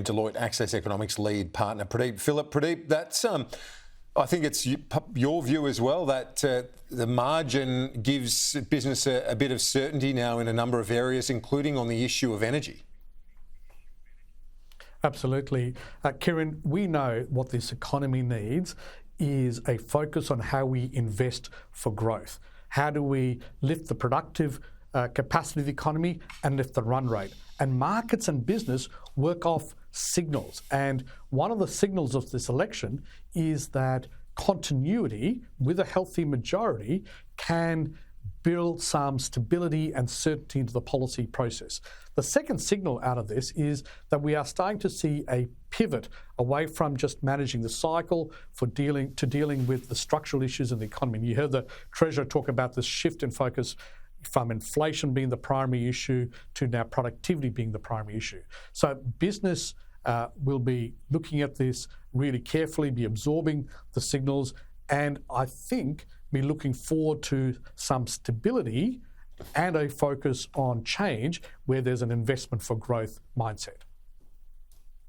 Deloitte Access Economics lead partner, Pradeep. Pradeep, that's I think it's your view as well that the margin gives business a bit of certainty now in a number of areas, including on the issue of energy. Absolutely. Kieran, we know what this economy needs is a focus on how we invest for growth. How do we lift the productive capacity of the economy and lift the run rate? And markets and business work off signals. And one of the signals of this election is that continuity with a healthy majority can build some stability and certainty into the policy process. The second signal out of this is that we are starting to see a pivot away from just managing the cycle to dealing with the structural issues in the economy. And you heard the Treasurer talk about this shift in focus from inflation being the primary issue to now productivity being the primary issue. So business will be looking at this really carefully, be absorbing the signals, and I think be looking forward to some stability and a focus on change where there's an investment for growth mindset.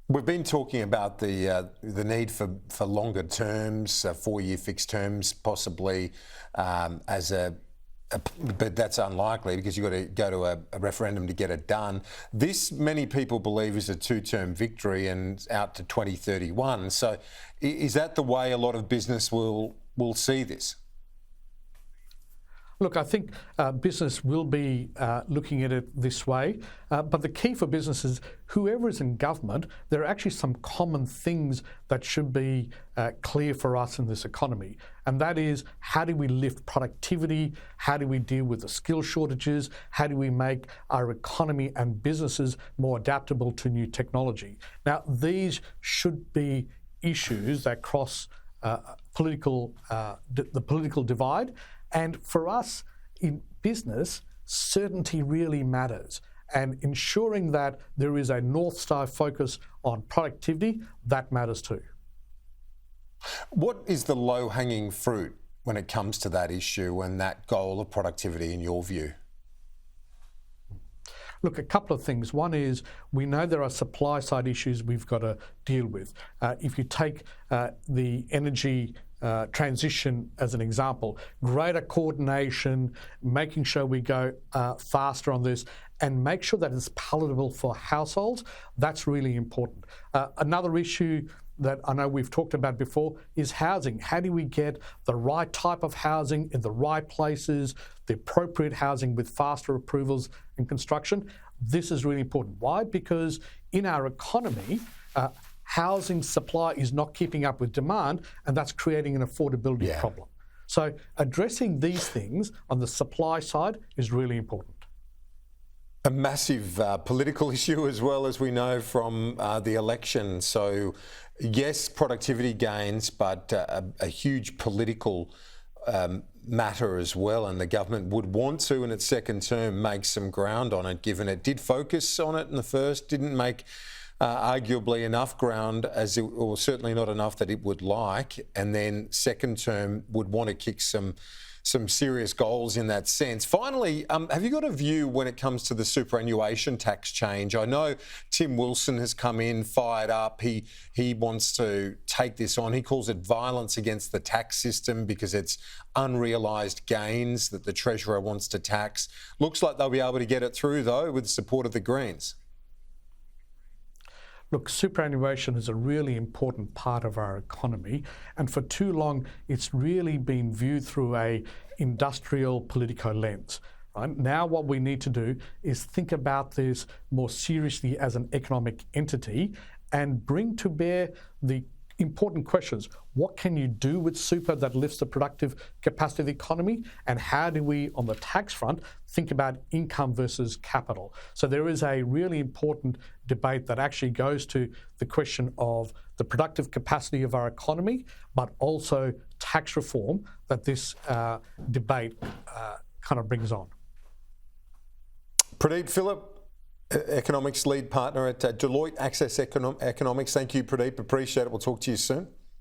We've been talking about the need for longer terms, 4-year fixed terms, possibly but that's unlikely because you've got to go to a referendum to get it done. This, many people believe, is a 2-term victory and out to 2031. So is that the way a lot of business will see this? Look, I think business will be looking at it this way, but the key for business is whoever is in government, there are actually some common things that should be clear for us in this economy. And that is, how do we lift productivity? How do we deal with the skill shortages? How do we make our economy and businesses more adaptable to new technology? Now, these should be issues that cross the political divide. And for us in business, certainty really matters. And ensuring that there is a North Star focus on productivity, that matters too. What is the low-hanging fruit when it comes to that issue and that goal of productivity in your view? Look, a couple of things. One is we know there are supply side issues we've got to deal with. If you take the energy transition as an example, greater coordination, making sure we go faster on this and make sure that it's palatable for households, that's really important. Another issue that I know we've talked about before is housing. How do we get the right type of housing in the right places, the appropriate housing with faster approvals and construction? This is really important. Why? Because in our economy, housing supply is not keeping up with demand, and that's creating an affordability problem. So addressing these things on the supply side is really important. A massive political issue as well, as we know from the election. So yes, productivity gains, but a huge political matter as well, and the government would want to, in its second term, make some ground on it, given it did focus on it in the first, didn't make arguably enough ground, or certainly not enough that it would like, and then second term would want to kick some serious goals in that sense. Finally, have you got a view when it comes to the superannuation tax change? I know Tim Wilson has come in fired up. He wants to take this on. He calls it violence against the tax system because it's unrealised gains that the Treasurer wants to tax. Looks like they'll be able to get it through, though, with the support of the Greens. Look, superannuation is a really important part of our economy, and for too long it's really been viewed through a industrial political lens. Right? Now what we need to do is think about this more seriously as an economic entity and bring to bear the important questions. What can you do with super that lifts the productive capacity of the economy? And how do we, on the tax front, think about income versus capital? So there is a really important debate that actually goes to the question of the productive capacity of our economy, but also tax reform that this debate kind of brings on. Pradeep, Phillip, Economics lead partner at Deloitte Access Economics. Thank you, Pradeep. Appreciate it. We'll talk to you soon.